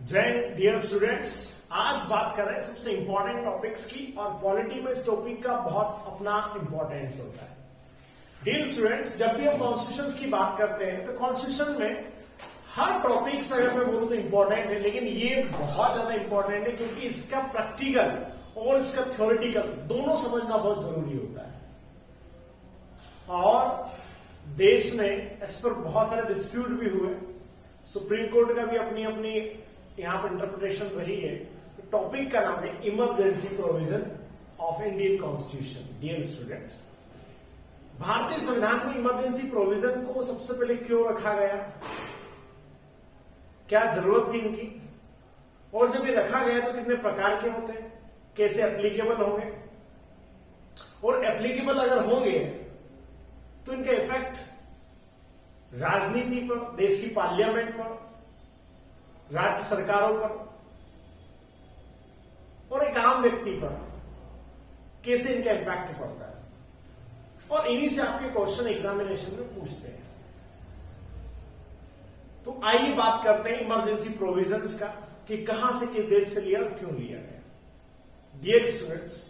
जय dear students, आज बात कर रहे हैं सबसे इंपॉर्टेंट टॉपिक्स की। और पॉलिटी में इस टॉपिक का बहुत अपना इंपॉर्टेंस होता है। डियर स्टूडेंट्स, जब भी हम कॉन्स्टिट्यूशन की बात करते हैं तो कॉन्स्टिट्यूशन में हर टॉपिक्स अगर मैं बोलूं तो इंपॉर्टेंट है, लेकिन ये बहुत ज्यादा इंपॉर्टेंट है क्योंकि इसका प्रैक्टिकल और इसका थ्योरेटिकल दोनों समझना बहुत जरूरी होता है। और देश में इस पर बहुत सारे डिस्प्यूट भी हुए। सुप्रीम कोर्ट का भी अपनी अपनी यहां पर इंटरप्रिटेशन रही है। तो टॉपिक का नाम है emergency provision of Indian constitution. Dear students, भारतीय संविधान में इमरजेंसी प्रोविजन को सबसे पहले क्यों रखा गया, क्या जरूरत थी इनकी, और जब ये रखा गया तो कितने प्रकार के होते हैं, कैसे एप्लीकेबल होंगे, और एप्लीकेबल अगर होंगे तो इनका इफेक्ट राजनीति पर, देश की पार्लियामेंट पर, राज्य सरकारों पर और एक आम व्यक्ति पर कैसे इनका इंपैक्ट पड़ता है। और इन्हीं से आपके क्वेश्चन एग्जामिनेशन में पूछते हैं। तो आइए बात करते हैं इमरजेंसी प्रोविजंस का कि कहां से, किस देश से लिया और क्यों लिया गया। डियर स्टूडेंट्स,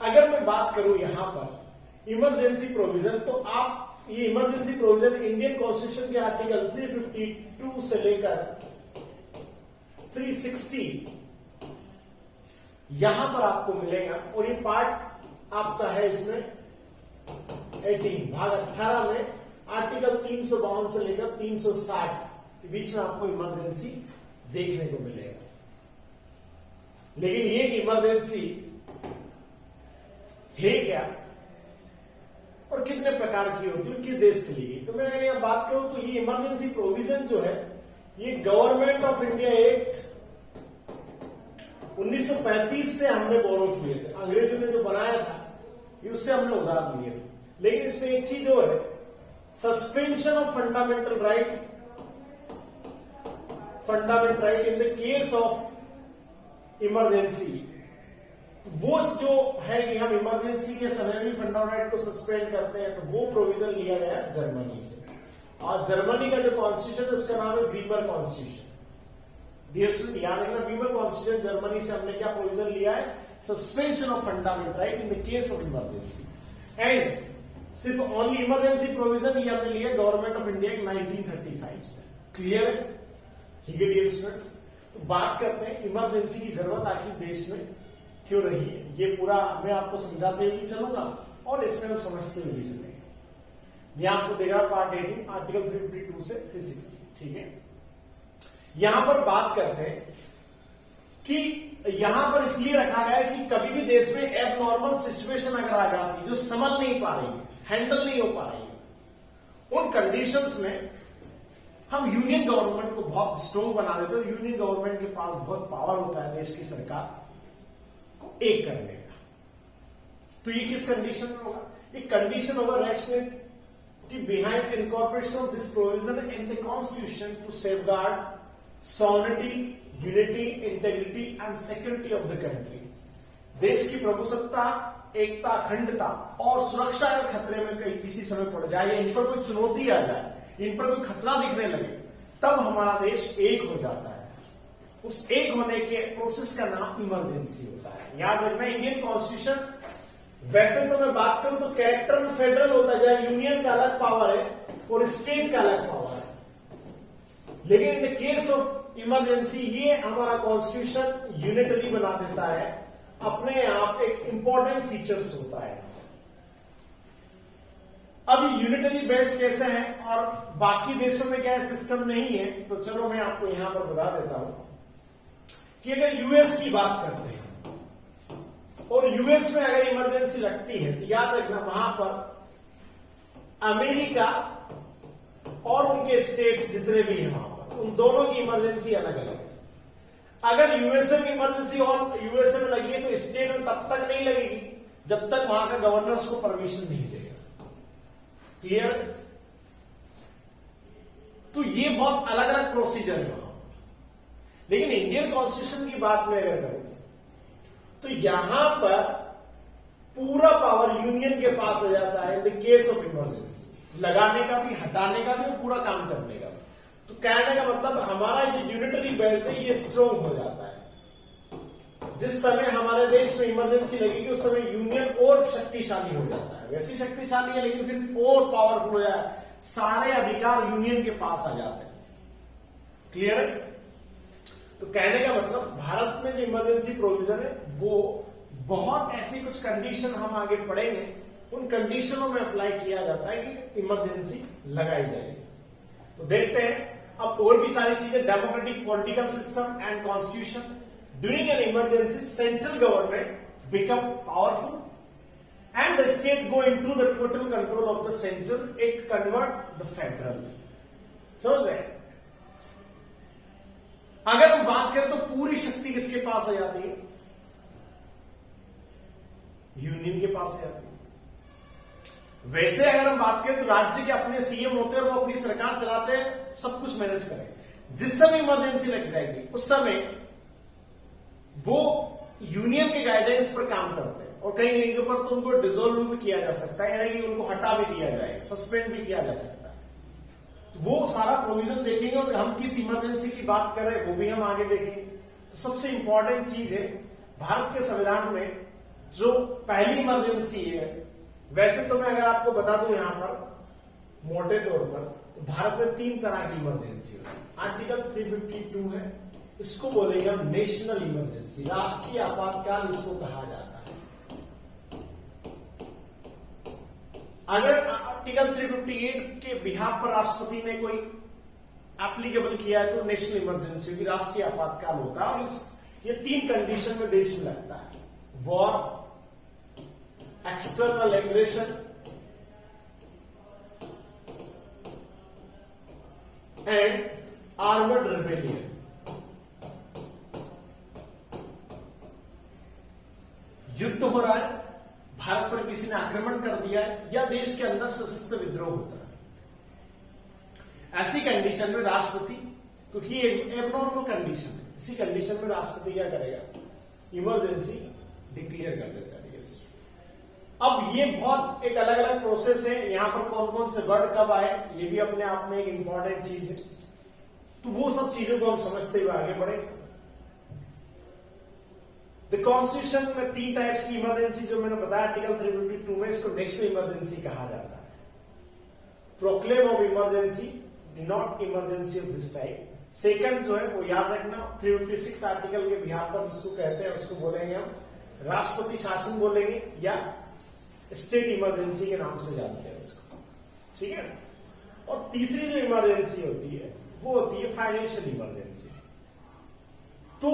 अगर मैं बात करूं यहां पर इमरजेंसी प्रोविजन, तो आप ये इमरजेंसी प्रोविजन इंडियन कॉन्स्टिट्यूशन के आर्टिकल 352 से लेकर 360 यहां पर आपको मिलेगा। और ये पार्ट आपका है इसमें 18 भाग 18 में आर्टिकल 352 से लेकर 360 के बीच में आपको इमरजेंसी देखने को मिलेगा। लेकिन ये इमरजेंसी है क्या और कितने प्रकार की होती है, किस देश से ली गई। तो मैं अगर यहां बात करूं तो ये इमरजेंसी प्रोविजन जो है ये गवर्नमेंट ऑफ इंडिया एक्ट 1935 से हमने बोरो किए थे। अंग्रेजों ने जो बनाया था ये उससे हमने उधार लिए थे। लेकिन इसमें एक चीज और है, suspension of fundamental right in the case of emergency. वो जो है कि हम इमरजेंसी के समय भी फंडामेंटल राइट को सस्पेंड करते हैं, तो वो प्रोविजन लिया गया जर्मनी से। और जर्मनी का जो कॉन्स्टिट्यूशन है उसका नाम है वीमर कॉन्स्टिट्यूशन। डियर स्टूडेंट, याद रखना, वीमर कॉन्स्टिट्यूशन जर्मनी से हमने क्या प्रोविजन लिया है, suspension of fundamental right in the case of emergency. And सिर्फ ओनली इमरजेंसी प्रोविजन ये हमने लिया गवर्नमेंट ऑफ इंडिया 1935 से। क्लियर है? ठीक है डियर स्टूडेंट्स, तो बात करते हैं इमरजेंसी की जरूरत आखिर देश में क्यों रही है। ये पूरा मैं आपको समझाते हुए चलूंगा और इसमें हम समझते हुए भी चलेंगे। यहां आपको देगा पार्ट 18 आर्टिकल 352 से 360। ठीक है, यहां पर बात करते हैं कि यहां पर इसलिए रखा गया है कि कभी भी देश में एबनॉर्मल सिचुएशन अगर आ जाती है जो संभल नहीं पा रही है, हैंडल नहीं हो पा रही है, उन कंडीशंस में हम यूनियन गवर्नमेंट को बहुत स्ट्रोंग बना देते हैं। यूनियन गवर्नमेंट के पास बहुत पावर होता है देश की सरकार को एक करने का। तो ये किस कंडीशन में होगा? एक कंडीशन होगा rationality behind incorporation of this provision in the constitution to safeguard sovereignty, unity, integrity and security of the country. देश की प्रभुसत्ता, एकता, अखंडता और सुरक्षा के खतरे में कहीं किसी समय पड़ जाए या इन पर कोई चुनौती आ जाए, इन पर कोई खतरा दिखने लगे, तब हमारा देश एक हो जाता है। उस एक होने के प्रोसेस का नाम इमरजेंसी होता है। याद रखना, इंडियन कॉन्स्टिट्यूशन वैसे तो मैं बात करूं तो कैरेक्टर में फेडरल होता है, जहां यूनियन का अलग पावर है और स्टेट का अलग पावर है। लेकिन in the case of emergency ये हमारा कॉन्स्टिट्यूशन यूनिटरी बना देता है। अपने आप एक इंपॉर्टेंट फीचर्स होता है। अब यूनिटरी बेस कैसे है और बाकी देशों में क्या सिस्टम नहीं है, तो चलो मैं आपको यहां पर बता देता हूं कि अगर यूएस की बात करते हैं और यूएस में अगर इमरजेंसी लगती है तो याद रखना वहां पर अमेरिका और उनके स्टेट्स जितने भी हैं वहां पर, उन दोनों की इमरजेंसी अलग अलग है। अगर यूएसए में इमरजेंसी और यूएसए में लगी है तो स्टेट में तब तक नहीं लगेगी जब तक वहां का गवर्नर्स को परमिशन नहीं देगा। क्लियर? तो ये बहुत अलग अलग प्रोसीजर है वहां। लेकिन इंडियन कॉन्स्टिट्यूशन की बात में अगर करूं तो यहां पर पूरा पावर यूनियन के पास आ जाता है in the case of emergency, लगाने का भी, हटाने का भी और पूरा काम करने का भी। तो कहने का मतलब हमारा जो यूनिटरी बेस है ये स्ट्रोंग हो जाता है। जिस समय हमारे देश में इमरजेंसी लगेगी उस समय यूनियन और शक्तिशाली हो जाता है। वैसे शक्तिशाली है लेकिन फिर और पावरफुल हो जाता है, सारे अधिकार यूनियन के पास आ जाते हैं। क्लियर है? तो कहने का मतलब भारत में जो इमरजेंसी प्रोविजन है वो बहुत ऐसी कुछ कंडीशन हम आगे पढ़ेंगे, उन कंडीशनों में अप्लाई किया जाता है कि इमरजेंसी लगाई जाएगी। तो देखते हैं अब और भी सारी चीजें। Democratic political system and constitution. During an emergency central government become powerful and the state go into the total control of the center, it convert the federal। समझ रहे? अगर हम बात करें तो पूरी शक्ति किसके पास आ जाती है? यूनियन के पास आ जाती है। वैसे अगर हम बात करें तो राज्य के अपने सीएम होते हैं और वो अपनी सरकार चलाते हैं, सब कुछ मैनेज करें। जिस समय इमरजेंसी लग जाएगी उस समय वो यूनियन के गाइडेंस पर काम करते हैं और कहीं कहीं के ऊपर तो उनको डिसॉल्व भी किया जा सकता है, यानी कि उनको हटा भी दिया जाएगा, सस्पेंड भी किया जा सकता है। तो वो सारा प्रोविजन देखेंगे और हम किस इमरजेंसी की बात कर रहे हैं वो भी हम आगे देखेंगे। तो सबसे इंपॉर्टेंट चीज है भारत के संविधान में जो पहली इमरजेंसी है, वैसे तो मैं अगर आपको बता दूं यहां पर मोटे तौर पर, तो भारत में 3 तरह की इमरजेंसी है। आर्टिकल 352 है, इसको बोलेंगे हम नेशनल इमरजेंसी, राष्ट्रीय आपातकाल इसको कहा जाता है। अगर आर्टिकल 358 के बिहाफ पर राष्ट्रपति ने कोई एप्लीकेबल किया है तो नेशनल इमरजेंसी की राष्ट्रीय आपातकाल होता है। और ये 3 कंडीशन में देश में लगता है: war, external aggression and armed rebellion. युद्ध हो रहा है, भारत पर किसी ने आक्रमण कर दिया है या देश के अंदर सशस्त्र विद्रोह होता है, ऐसी कंडीशन में राष्ट्रपति, क्योंकि ये एबनॉर्मल कंडीशन है, इसी कंडीशन में राष्ट्रपति क्या करेगा? इमरजेंसी डिक्लेयर कर देता है। अब ये बहुत एक अलग अलग प्रोसेस है, यहां पर कौन कौन से वर्ड कब आए ये भी अपने आप में एक इंपॉर्टेंट चीज है। तो वो सब चीजों को हम समझते हुए आगे बढ़े। द कॉन्स्टिट्यूशन में 3 टाइप्स की इमरजेंसी जो मैंने बताया आर्टिकल 352 में, इसको नेशनल इमरजेंसी कहा जाता है। Proclaim of emergency, not emergency of this type. Second जो है वो याद रखना 356 आर्टिकल के बिहार पर जिसको कहते हैं उसको बोलेंगे हम राष्ट्रपति शासन बोलेंगे या स्टेट इमरजेंसी के नाम से जानते हैं उसको, ठीक है। और तीसरी जो इमरजेंसी होती है वो होती है फाइनेंशियल इमरजेंसी। तो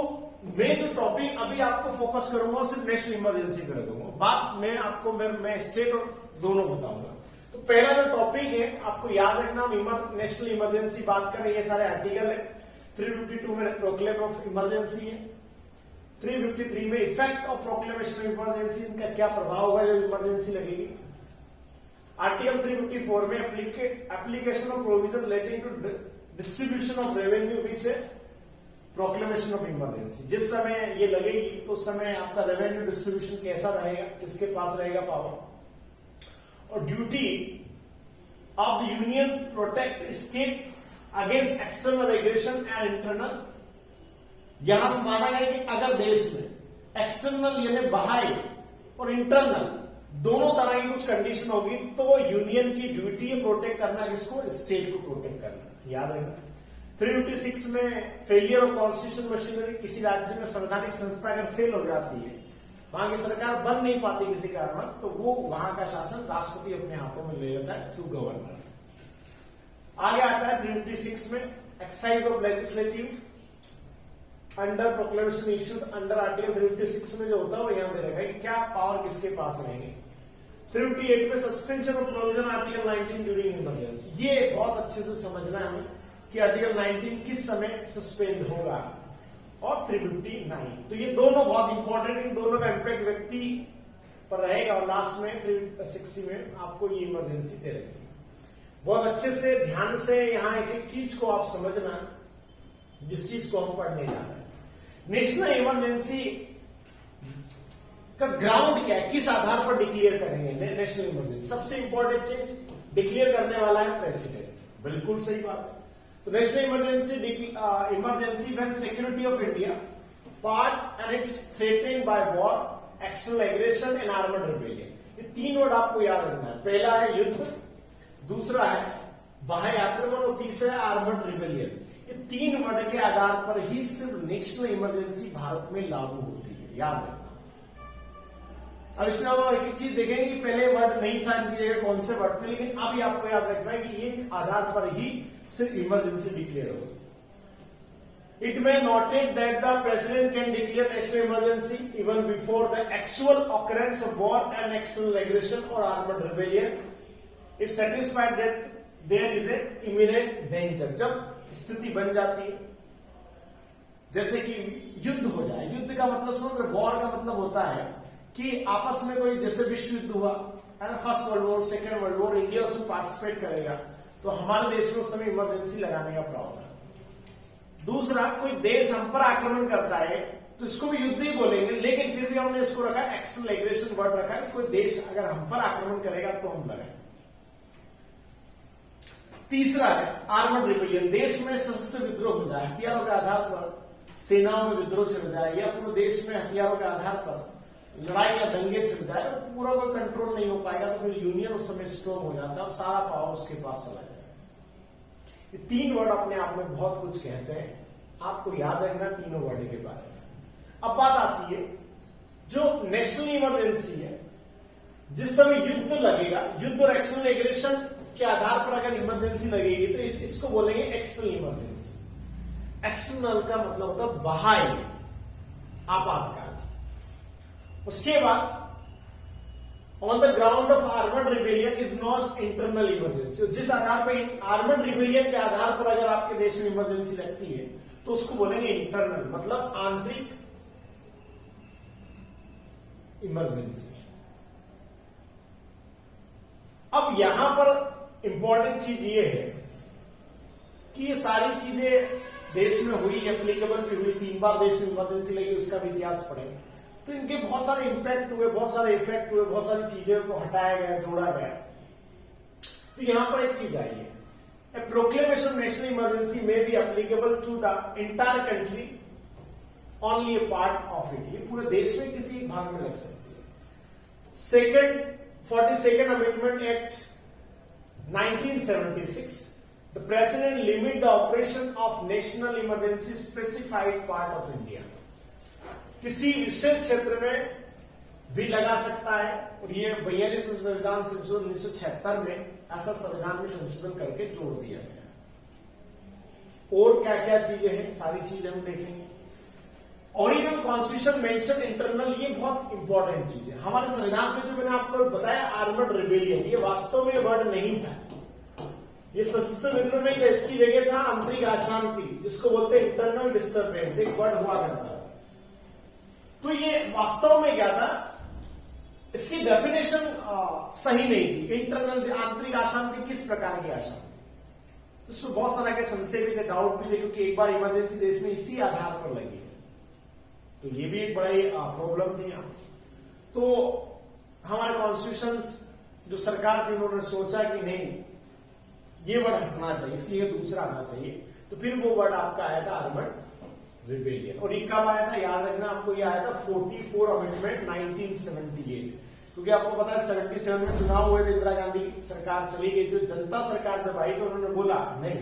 मैं जो टॉपिक अभी आपको फोकस करूंगा सिर्फ नेशनल इमरजेंसी पे रखूंगा, बात मैं आपको मैं स्टेट और दोनों बताऊंगा। तो पहला जो टॉपिक है आपको याद रखना, नेशनल इमरजेंसी बात करें, ये सारे आर्टिकल है। 352 में प्रोक्लेम ऑफ इमरजेंसी है, 353 में effect of proclamation of emergency, इनका क्या प्रभाव होगा जब इमरजेंसी लगेगी। आर्टिकल 354 में application of provision relating to distribution of revenue which है प्रोक्लेमेशन ऑफ इमरजेंसी। जिस समय ये लगेगी तो उस समय आपका रेवेन्यू डिस्ट्रीब्यूशन कैसा रहेगा, किसके पास रहेगा पावर। और duty of the union protect state against external aggression and internal. यहां पर माना गया कि अगर देश में एक्सटर्नल यानी बाहरी और इंटरनल दोनों तरह की कुछ कंडीशन होगी तो यूनियन की ड्यूटी है प्रोटेक्ट करना, किसको? स्टेट को प्रोटेक्ट करना। याद रखना 356 में फेलियर ऑफ कॉन्स्टिट्यूशन मशीनरी, किसी राज्य में संवैधानिक संस्था अगर फेल हो जाती है, वहां की सरकार बन नहीं पाती किसी कारण, तो वो वहां का शासन राष्ट्रपति अपने हाथों में ले लेता है थ्रू गवर्नर। आगे आता है 356 में exercise of legislative under proclamation issued under article 356 में जो होता है वो यहां दे रखा है कि क्या पावर किसके पास रहेंगे। 358 में suspension of provision article 19 during emergency. ये बहुत अच्छे से समझना है हमें कि आर्टिकल 19 किस समय सस्पेंड होगा। और 359, तो ये दोनों बहुत इंपॉर्टेंट, इन दोनों का इंपैक्ट व्यक्ति पर रहेगा। और लास्ट में 360 में आपको ये इमरजेंसी दे रखी है। बहुत अच्छे से ध्यान से यहां एक एक चीज को आप समझना, जिस चीज को हम पढ़ने जा रहे हैं। नेशनल इमरजेंसी का ग्राउंड क्या है, किस आधार पर डिक्लेयर करेंगे नेशनल इमरजेंसी? सबसे इंपॉर्टेंट चीज डिक्लेयर करने वाला है प्रेसिडेंट। बिल्कुल सही बात है। तो national emergency when security of India part and its threatened by war, external aggression and armed rebellion. ये 3 वर्ड आपको याद रखना है। पहला है युद्ध, दूसरा है बाह्य आक्रमण और तीसरा है आर्मड रिबेलियन। ये 3 वर्ड के आधार पर ही सिर्फ नेशनल इमरजेंसी भारत में लागू होती है, याद रखना। अब इसमें हम एक चीज देखेंगे कि पहले वर्ड नहीं था, इनकी जगह कौन से वर्ड थे, लेकिन अब आपको याद रखना है कि ये आधार पर ही सिर्फ इमरजेंसी डिक्लेयर होगी। It may noted that the president can declare national emergency even before the actual occurrence of war and external aggression or armed rebellion. If satisfied that there is a imminent danger, जब स्थिति बन जाती है, जैसे कि युद्ध हो जाए। युद्ध का मतलब समझ रहे, वॉर का मतलब होता है कि आपस में कोई, जैसे विश्व युद्ध हुआ है ना, first world war, second world war, India उसमें पार्टिसिपेट करेगा, तो हमारे देश में उस समय इमरजेंसी लगाने का प्रावधान। दूसरा, कोई देश हम पर आक्रमण करता है तो इसको भी युद्ध ही बोलेंगे, लेकिन फिर भी हमने इसको रखा एक्सटर्नल एग्रेशन वर्ड रखा कि कोई देश अगर हम पर आक्रमण करेगा तो हम लगाएंगे। तीसरा है आर्मड रिबेलियन, देश में सशस्त्र विद्रोह हो जाए, हथियारों के आधार पर सेनाओं में विद्रोह छिड़ जाए, या पूरे देश में हथियारों के आधार पर लड़ाई या दंगे छिड़ जाए और पूरा कोई कंट्रोल नहीं हो पाएगा, तो फिर यूनियन उस समय स्ट्रॉन्ग हो जाता है और सारा पावर उसके पास चला जाएगा। ये 3 वर्ड अपने आप में बहुत कुछ कहते हैं, आपको याद रखना तीनों वर्ड के बारे में। अब बात आती है जो नेशनल इमरजेंसी है, जिस समय युद्ध लगेगा, युद्ध और एक्सटर्नल एग्रेशन के आधार पर अगर इमरजेंसी लगेगी तो इसको बोलेंगे एक्सटर्नल इमरजेंसी। एक्सटर्नल का मतलब होता है बाह्य आपातकाल। उसके बाद on the ground of armed rebellion is not internal emergency. जिस आधार पर आर्मड रिबेलियन के आधार पर अगर आपके देश में इमरजेंसी लगती है तो उसको बोलेंगे इंटरनल, मतलब आंतरिक इमरजेंसी। अब यहां पर इंपॉर्टेंट चीज ये है कि ये सारी चीजें देश में हुई, एप्लीकेबल भी हुई, 3 बार देश में इमरजेंसी लगी, उसका भी इतिहास पढ़े, तो इनके बहुत सारे इंपैक्ट हुए, बहुत सारे इफेक्ट हुए, बहुत सारी चीजें को हटाया गया, जोड़ा गया। तो यहां पर एक चीज आई है, ए प्रोक्लेमेशन नेशनल इमरजेंसी में be applicable to the entire country, only a part of it. ये पूरे देश में किसी एक भाग में लग सकती है। Second 42nd amendment act 1976, the president limit the operation of national emergency specified part of India। किसी विशेष क्षेत्र में भी लगा सकता है, और ये 42 संविधान संशोधन 1976 में ऐसा संविधान में संशोधन करके जोड़ दिया गया। और क्या क्या चीजें हैं, सारी चीजें हम देखेंगे। ओरिजिनल कॉन्स्टिट्यूशन मेंशन इंटरनल, ये बहुत इंपॉर्टेंट चीज है। हमारे संविधान में जो मैंने आपको बताया आर्मड रिबेलियन, ये वास्तव में वर्ड नहीं था, ये सशस्त्र विद्रोह नहीं था, इसकी जगह था आंतरिक अशांति, जिसको बोलते हैं इंटरनल डिस्टर्बेंस, एक वर्ड हुआ करता। तो ये वास्तव में क्या था, इसकी डेफिनेशन सही नहीं थी। इंटरनल आंतरिक अशांति किस प्रकार की अशांति, तो इसमें बहुत सारा के संशय भी थे, डाउट भी थे, क्योंकि एक बार इमरजेंसी देश में इसी आधार पर लगी है, तो ये भी एक बड़ी प्रॉब्लम थी यहाँ। तो हमारे कॉन्स्टिट्यूशन जो सरकार थी उन्होंने सोचा कि नहीं, ये वर्ड हटना चाहिए, इसलिए दूसरा आना चाहिए, तो फिर वो वर्ड आपका आया था आर्मड रिबेलियन। और ये कब आया था, याद रखना आपको, ये आया था 44 अमेंडमेंट 1978, क्योंकि आपको पता है 77 में चुनाव हुए थे, इंदिरा गांधी की सरकार चली गई थी, जनता सरकार जब आई तो उन्होंने बोला नहीं,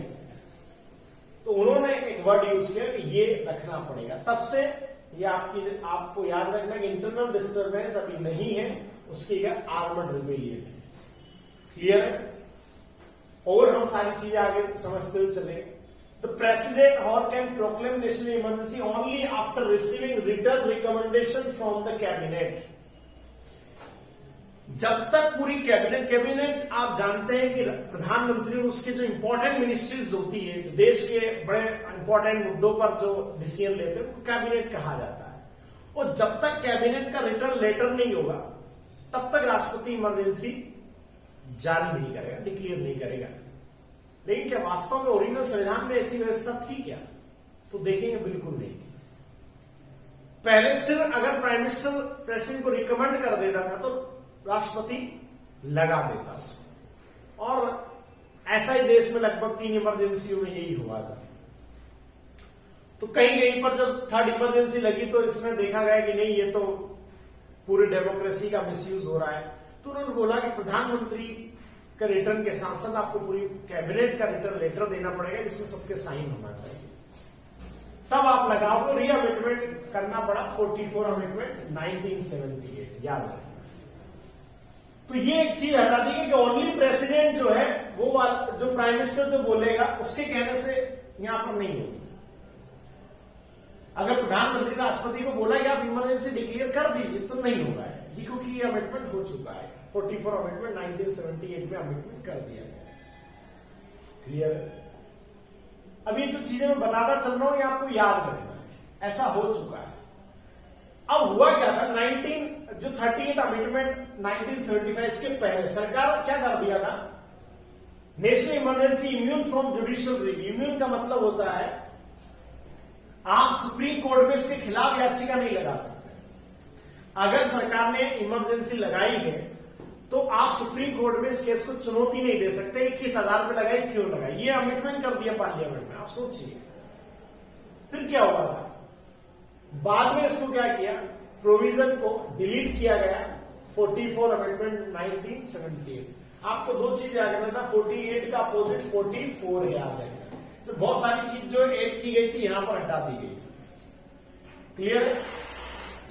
तो उन्होंने एक वर्ड यूज किया कि ये रखना पड़ेगा। तब से ये आपको याद रखना कि इंटरनल डिस्टर्बेंस अभी नहीं है, उसकी जगह आर्मड रिबेलियन है। क्लियर है? और हम सारी चीजें आगे समझते हुए चले। द प्रेसिडेंट और can proclaim national emergency only after receiving return recommendation from the cabinet. जब तक पूरी कैबिनेट आप जानते हैं कि प्रधानमंत्री और उसके जो इंपॉर्टेंट मिनिस्ट्रीज होती है, जो देश के बड़े इंपॉर्टेंट मुद्दों पर जो डिसीजन लेते हैं, वो कैबिनेट कहा जाता है। और जब तक कैबिनेट का रिटर्न लेटर नहीं होगा तब तक राष्ट्रपति इमरजेंसी जारी नहीं करेगा, डिक्लेयर नहीं करेगा। लेकिन क्या वास्तव में ओरिजिनल संविधान में ऐसी व्यवस्था थी क्या, तो देखेंगे बिल्कुल नहीं थी। पहले सिर्फ अगर प्राइम मिनिस्टर प्रेसिडेंट को रिकमेंड कर देता था तो राष्ट्रपति लगा देता उसको, और ऐसा ही देश में लगभग 3 इमरजेंसियों में यही हुआ था। तो कहीं कहीं पर जब थर्ड इमरजेंसी लगी तो इसमें देखा गया कि नहीं, ये तो पूरी डेमोक्रेसी का मिसयूज हो रहा है। तो उन्होंने बोला कि प्रधानमंत्री का रिटर्न के साथ साथ आपको पूरी कैबिनेट का रिटर्न लेटर देना पड़ेगा जिसमें सबके साइन होना चाहिए, तब आप लगाओ। तो री अमेंडमेंट करना पड़ा, 44 अमेंडमेंट 1978, याद रखना। तो ये एक चीज हटा दी गई कि ओनली प्रेसिडेंट जो है वो जो प्राइम मिनिस्टर जो बोलेगा उसके कहने से यहां पर नहीं होगी। अगर प्रधानमंत्री राष्ट्रपति को बोला कि आप इमरजेंसी डिक्लेयर कर दीजिए तो नहीं होगा ये, क्योंकि ये अमेंडमेंट हो चुका है। 44 अमेंडमेंट 1978 में अमेंडमेंट कर दिया गया। क्लियर है? अब ये जो चीजें मैं बताता चल रहा हूं ये आपको याद रखना है, ऐसा हो चुका है। अब हुआ क्या था, 38 अमेंडमेंट 1975 के पहले सरकार क्या कर दिया था, national emergency immune from judicial review. Immune का मतलब होता है आप सुप्रीम कोर्ट में इसके खिलाफ याचिका नहीं लगा सकते। अगर सरकार ने इमरजेंसी लगाई है तो आप सुप्रीम कोर्ट में इस केस को चुनौती नहीं दे सकते कि किस आधार पर लगाई, क्यों लगाई। ये अमेंडमेंट कर दिया पार्लियामेंट में। आप सोचिए फिर क्या हुआ था, बाद में इसको क्या किया, प्रोविजन को डिलीट किया गया। 44 अमेंडमेंट 1978। आपको दो चीज याद रखना था, 48 का अपोजिट 44 याद है। बहुत सारी चीज जो ऐड की गई थी यहां पर हटा दी गई थी। क्लियर है?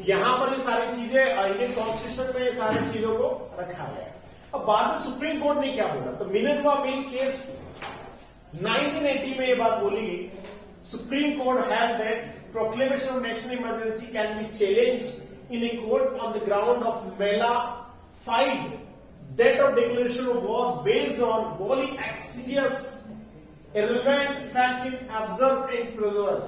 यहां पर ये सारी चीजें इंडियन कॉन्स्टिट्यूशन में सारी चीजों को रखा गया। अब बाद में सुप्रीम कोर्ट ने क्या बोला, तो मिनर्वा मिल केस 1980 में ये बात बोली गई। Supreme court had that proclamation of national emergency can be challenged in a court on the ground of Mela FIDE that of declaration was based on wholly extraneous irrelevant fact observed in progress।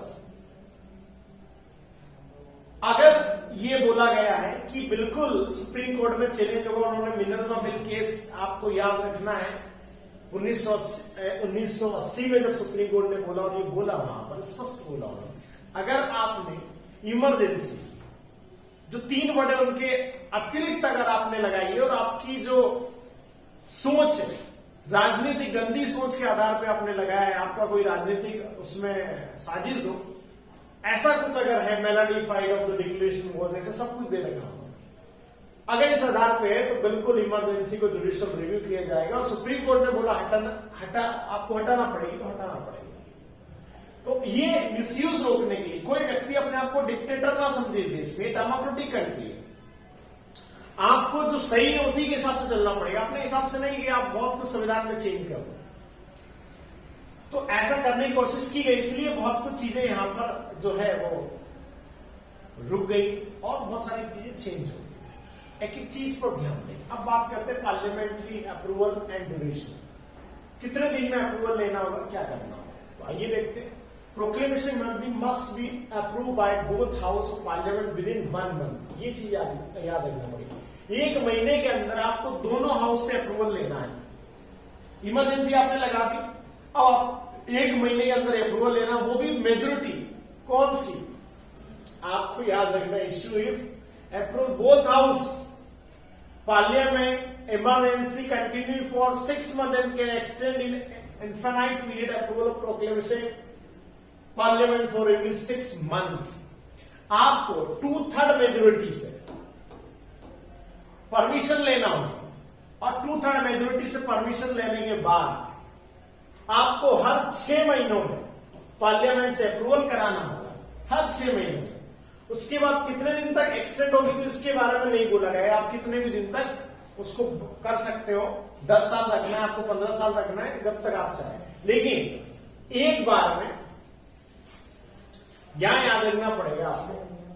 अगर ये बोला गया है कि बिल्कुल supreme court में challenge होगा, उन्होंने मिनर्वा मिल केस आपको याद रखना है 1980 में जब सुप्रीम कोर्ट ने बोला, और ये बोला वहां पर स्पष्ट बोला उन्होंने, अगर आपने इमरजेंसी जो 3 वर्ड है उनके अतिरिक्त अगर आपने लगाई है और आपकी जो सोच है राजनीतिक गंदी सोच के आधार पे आपने लगाया है, आपका कोई राजनीतिक उसमें साजिश हो, ऐसा कुछ अगर है, मेलाडिफाइड ऑफ द डिक्लेरेशन वाज, ऐसा सब कुछ दे रखा हो, अगर इस आधार पे है तो बिल्कुल इमरजेंसी को जुडिशियल रिव्यू किया जाएगा। और सुप्रीम कोर्ट ने बोला आपको हटाना पड़ेगी तो हटाना पड़ेगा। तो ये मिसयूज रोकने के लिए कोई व्यक्ति अपने आप को डिक्टेटर ना समझे, इस देश में डेमोक्रेटिक कंट्री है, आपको जो सही है उसी के हिसाब से चलना पड़ेगा, अपने हिसाब से नहीं कि आप बहुत कुछ संविधान में चेंज कर दो। तो ऐसा करने की कोशिश की गई, इसलिए बहुत कुछ चीजें यहां पर जो है वो रुक गई और बहुत सारी चीजें चेंज होती है। एक एक चीज पर ध्यान दें। अब बात करते हैं पार्लियामेंट्री अप्रूवल एंड ड्यूरेशन। कितने दिन में अप्रूवल लेना होगा, क्या करना होगा, तो आइए देखते हैं। Proclamation must be approve by both house of parliament with in 1 month. ये चीज याद रखना पड़ेगी। 1 महीने के अंदर आपको दोनों हाउस से अप्रूवल लेना है। इमरजेंसी आपने लगा दी, अब आप 1 महीने के अंदर अप्रूवल लेना, वो भी मेजोरिटी कौन सी, आपको याद रखना, issue if approve both house parliament emergency continue for 6 months and can extend in infinite period approval of proclamation parliament for every 6 months। आपको 2/3 मेजोरिटी से परमिशन लेना होगा और 2/3 मेजोरिटी से परमिशन लेने के बाद आपको हर 6 महीनों में पार्लियामेंट से अप्रूवल कराना होगा, हर 6 महीनों में। उसके बाद कितने दिन तक एक्सटेंड होगी तो इसके बारे में नहीं बोला गया, आप कितने भी दिन तक उसको कर सकते हो। 10 साल रखना है आपको, 15 साल रखना है, जब तक आप चाहें, लेकिन एक बार में यहां याद रखना पड़ेगा आपको,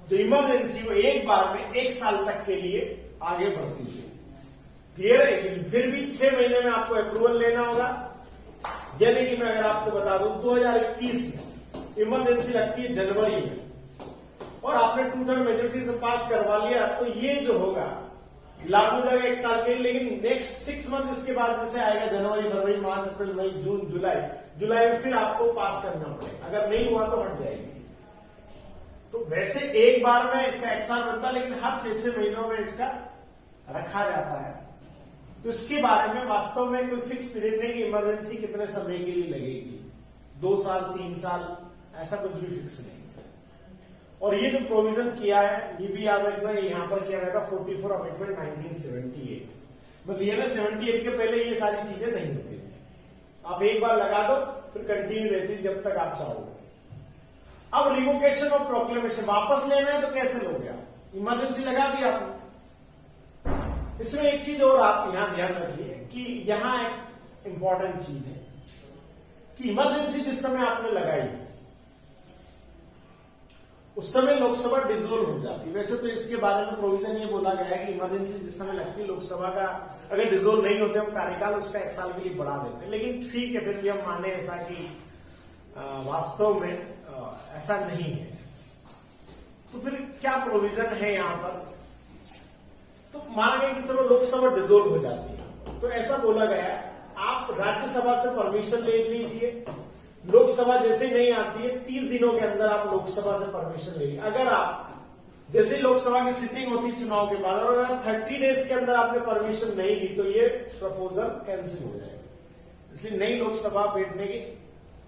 जो इमरजेंसी वो एक बार में 1 साल तक के लिए आगे बढ़ती है। क्लियर है? फिर भी 6 महीने में आपको अप्रूवल लेना होगा। यानी कि मैं अगर आपको बता दूं 2021 में इमरजेंसी लगती है जनवरी में और आपने 2/3 मेजोरिटी से पास करवा लिया, तो ये जो होगा लागू हो जाएगा 1 साल के लिए। लेकिन नेक्स्ट 6 मंथ इसके बाद जैसे आएगा जनवरी, फरवरी, मार्च, अप्रैल, मई, जून, जुलाई में फिर आपको पास करना पड़ेगा। अगर नहीं हुआ तो हट जाएगी। तो वैसे एक बार में इसका 1 साल बनता है, लेकिन हर 6 महीनों में इसका रखा जाता है। तो इसके बारे में वास्तव में कोई फिक्स पीरियड नहीं कि इमरजेंसी कितने समय के लिए लगेगी, 2 साल 3 साल, ऐसा कुछ भी फिक्स नहीं। और ये जो प्रोविजन किया है ये भी याद रखना, यहाँ पर किया गया था 44 अमेंडमेंट 1978। मतलब ये ना 78 के पहले ये सारी चीजें नहीं होती थी। आप एक बार लगा दो फिर कंटिन्यू रहती जब तक आप चाहोगे। अब रिवोकेशन ऑफ प्रोक्लेमेशन, वापस लेना है तो कैसे लोगे आप? इमरजेंसी लगा दी आपने। इसमें एक चीज और आप यहां ध्यान रखिए कि यहां एक इंपॉर्टेंट चीज है कि इमरजेंसी जिस समय आपने लगाई उस समय लोकसभा डिसोल्व हो जाती। वैसे तो इसके बारे में प्रोविजन ये बोला गया है कि इमरजेंसी जिस समय लगती है लोकसभा का अगर डिसोल्व नहीं होते हम कार्यकाल उसका 1 साल के लिए बढ़ा देते हैं। लेकिन ठीक है, फिर भी हम माने ऐसा कि वास्तव में ऐसा नहीं है। तो फिर क्या प्रोविजन है यहां पर? तो माना गया कि चलो लोकसभा डिसोल्व हो जाती है, तो ऐसा बोला गया आप राज्यसभा से परमिशन ले लीजिए। लोकसभा जैसे नहीं आती है 30 दिनों के अंदर आप लोकसभा से परमिशन ले लीजिए। अगर आप जैसे लोकसभा की सिटिंग होती चुनाव के बाद और अगर 30 डेज के अंदर आपने परमिशन नहीं ली तो ये प्रपोजल कैंसिल हो जाएगा। इसलिए नई लोकसभा बैठने के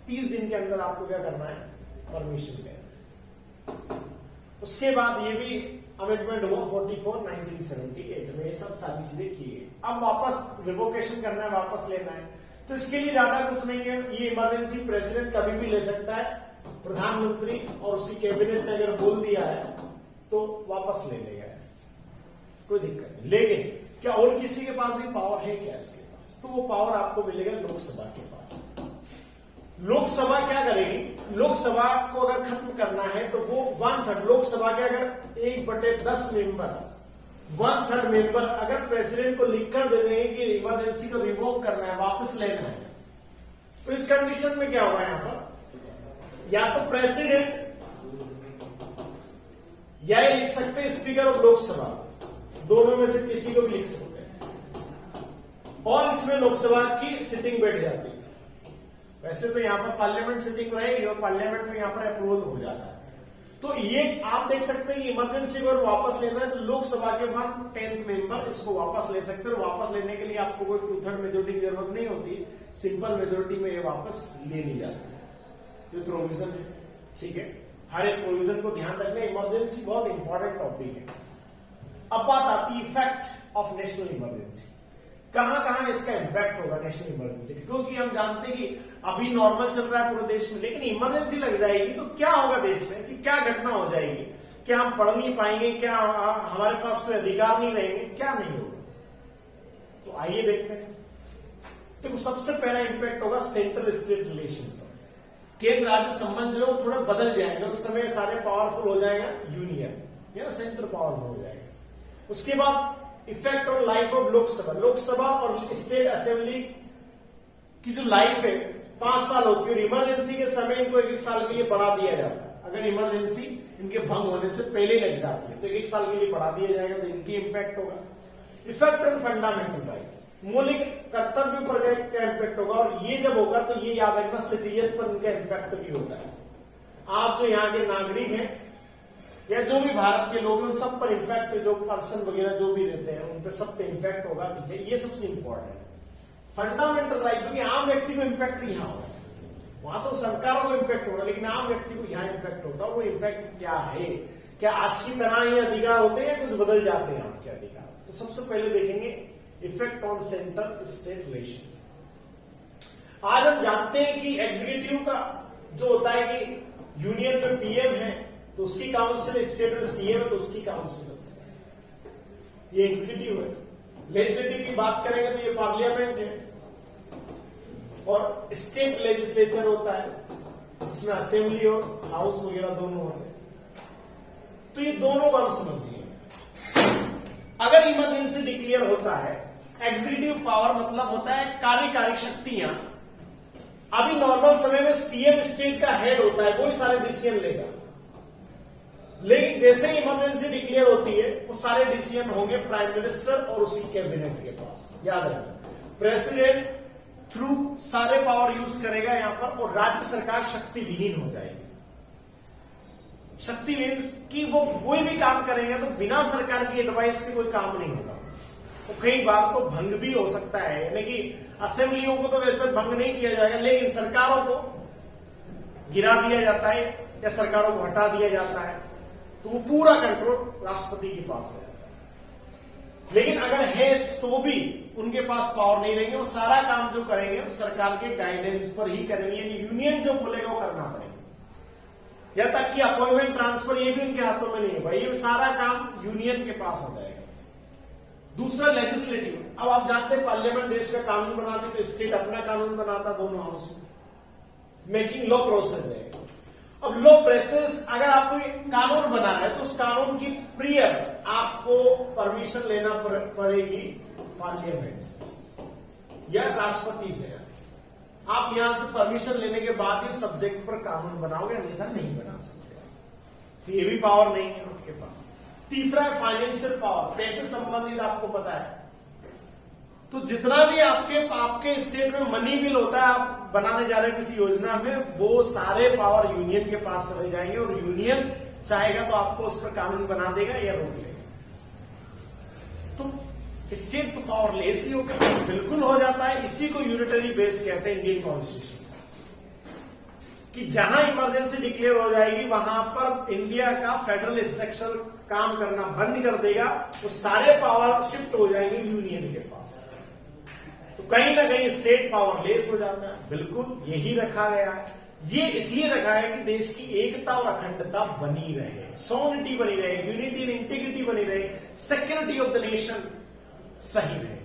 30 दिन के अंदर आपको क्या करना है? परमिशन लेना। उसके बाद ये भी अमेंडमेंट हुआ 44 1978 में, ये सब सारी चीजें की गई। अब वापस रिवोकेशन करना है, वापस लेना है, तो इसके लिए ज्यादा कुछ नहीं है। ये इमरजेंसी प्रेसिडेंट कभी भी ले सकता है, प्रधानमंत्री और उसकी कैबिनेट ने अगर बोल दिया है तो वापस ले लेगा, कोई दिक्कत नहीं। लेकिन क्या और किसी के पास भी पावर है क्या इसके पास? तो वो पावर आपको मिलेगा लोकसभा के पास। लोकसभा क्या करेगी? लोकसभा को अगर खत्म करना है तो वो 1/3 लोकसभा के अगर 1/10 मेंबर 1/3 मेंबर अगर प्रेसिडेंट को लिखकर दे देंगे कि इमरजेंसी को रिवोक करना है, वापस लेना है, तो इस कंडीशन में क्या होगा? यहां पर या तो प्रेसिडेंट या ये लिख सकते हैं स्पीकर ऑफ लोकसभा, दोनों में से किसी को भी लिख सकते हैं, और इसमें लोकसभा की सिटिंग बैठ जाती है। वैसे तो यहां पर पार्लियामेंट सिटिंग रहेगी और पार्लियामेंट में यहां पर अप्रूवल हो जाता है। तो ये आप देख सकते हैं कि इमरजेंसी अगर वापस लेना है तो लोकसभा के 1/10 मेंबर इसको वापस ले सकते हैं। और वापस लेने के लिए आपको कोई 2/3 मेजोरिटी की जरूरत नहीं होती, सिंपल मेजोरिटी में ये वापस ले ली जाती है। ये प्रोविजन है, ठीक है। हर एक प्रोविजन को ध्यान रखना। इमरजेंसी बहुत इंपॉर्टेंट टॉपिक है। अब बात आती है इफेक्ट ऑफ नेशनल इमरजेंसी। कहां कहां इसका इंपैक्ट होगा नेशनल इमरजेंसी? क्योंकि हम जानते हैं कि अभी नॉर्मल चल रहा है पूरे देश में, लेकिन इमरजेंसी लग जाएगी तो क्या होगा देश में? ऐसी क्या घटना हो जाएगी? क्या हम पढ़ नहीं पाएंगे? क्या हमारे पास कोई अधिकार नहीं रहेंगे? क्या नहीं होगा? तो आइए देखते हैं। तो सबसे पहला इंपैक्ट होगा सेंट्रल स्टेट रिलेशन पर। केंद्र राज्य संबंध जो है वो थोड़ा बदल जाएंगे, उस समय सारे पावरफुल हो जाएगा यूनियन, या सेंट्रल पावरफुल हो जाएगा। उसके बाद effect on life of Lok Sabha. Lok Sabha और स्टेट असेंबली की जो लाइफ है 5 साल होती है, और इमरजेंसी के समय इनको 1 साल के लिए बढ़ा दिया जाता है। अगर इमरजेंसी इनके भंग होने से पहले लग जाती है तो 1 साल के लिए बढ़ा दिया जाएगा, तो इनकी इंपैक्ट होगा। इफेक्ट ऑन फंडामेंटल राइट, मौलिक कर्तव्य पर क्या इंपैक्ट होगा, और ये जब होगा तो ये याद रखना सिटीजन पर इनका इंपैक्ट भी होता है। आप जो यहाँ के नागरिक हैं या जो भी भारत के लोग हैं उन सब पर इंपैक्ट, जो पर्सन वगैरह जो भी रहते हैं उन पर सब पे इंपैक्ट होगा, ठीक है। ये सबसे इंपॉर्टेंट है फंडामेंटल राइट, क्योंकि आम व्यक्ति को इंपैक्ट यहाँ होगा। वहां तो सरकारों को इंपैक्ट होगा, लेकिन आम व्यक्ति को यहाँ इंपैक्ट होता है। वो इंपैक्ट क्या है? क्या आज की तरह ही अधिकार होते हैं, कुछ बदल जाते हैं आपके अधिकार? तो सबसे पहले देखेंगे effect on central state relation. आज हम जानते हैं कि एग्जीक्यूटिव का जो होता है कि यूनियन में पीएम है तो उसकी काउंसिल, स्टेट में सीएम है तो उसकी काउंसिल होती है, ये एग्जीक्यूटिव है। लेजिस्लेटिव की बात करेंगे तो ये पार्लियामेंट है, और स्टेट लेजिस्लेचर होता है जिसमें असेंबली और हाउस वगैरह दोनों होते हैं। तो ये दोनों को हम समझिए। अगर इमरजेंसी डिक्लेयर होता है, एग्जीक्यूटिव पावर मतलब होता है कार्यकारी शक्तियां। अभी नॉर्मल समय में सीएम स्टेट का हेड होता है, वही सारे डिसीजन लेगा, लेकिन जैसे ही इमरजेंसी डिक्लेयर होती है वो सारे डिसीजन होंगे प्राइम मिनिस्टर और उसकी कैबिनेट के पास। याद रखना, प्रेसिडेंट थ्रू सारे पावर यूज करेगा यहां पर, और राज्य सरकार शक्ति विहीन हो जाएगी। शक्ति मीन्स कि वो कोई भी काम करेंगे तो बिना सरकार की एडवाइस के कोई काम नहीं होगा। तो कई बार तो भंग भी हो सकता है, यानी कि असेंबलियों को तो वैसे भंग नहीं किया जाएगा, लेकिन सरकारों को गिरा दिया जाता है या सरकारों को हटा दिया जाता है, तो वो पूरा कंट्रोल राष्ट्रपति के पास है। लेकिन अगर है तो भी उनके पास पावर नहीं रहेंगे, वो सारा काम जो करेंगे वो सरकार के गाइडेंस पर ही करेंगे, यानी यूनियन जो बोलेगा वो करना पड़ेगा। या तक कि अपॉइंटमेंट ट्रांसफर ये भी उनके हाथों में नहीं है भाई, ये सारा काम यूनियन के पास आ जाएगा। दूसरा लेजिस्लेटिव, अब आप जानते हैं पार्लियामेंट देश का कानून बनाती तो स्टेट अपना कानून बनाता, दोनों हाउस में मेकिंग लॉ प्रोसेस है। अब लॉ प्रोसेस अगर आप कोई कानून बना रहे हैं तो उस कानून की प्रियर आपको परमिशन लेना पड़ेगी पार्लियामेंट से या राष्ट्रपति से। आप यहां से परमिशन लेने के बाद ही सब्जेक्ट पर कानून बनाओगे, अन्यथा नहीं बना सकते। तो ये भी पावर नहीं है उनके पास। तीसरा है फाइनेंशियल पावर, पैसे संबंधित आपको पता है, तो जितना भी आपके स्टेट में मनी बिल होता है, आप बनाने जा रहे हैं किसी योजना में, वो सारे पावर यूनियन के पास चले जाएंगे और यूनियन चाहेगा तो आपको उस पर कानून बना देगा या रोक लेगा। तो स्टेट तो पावरलेस ही होकर बिल्कुल हो जाता है। इसी को यूनिटरी बेस कहते हैं इंडियन कॉन्स्टिट्यूशन, कि जहां इमरजेंसी डिक्लेयर हो जाएगी वहां पर इंडिया का फेडरल स्ट्रक्चर काम करना बंद कर देगा, वो सारे पावर शिफ्ट हो जाएंगे यूनियन के पास। तो कहीं ना कहीं स्टेट पावरलेस हो जाता है, बिल्कुल यही रखा गया है। ये इसलिए रखा है कि देश की एकता और अखंडता बनी रहे, सोनिटी बनी रहे, यूनिटी एंड इंटीग्रिटी बनी रहे, सिक्योरिटी ऑफ द नेशन सही रहे,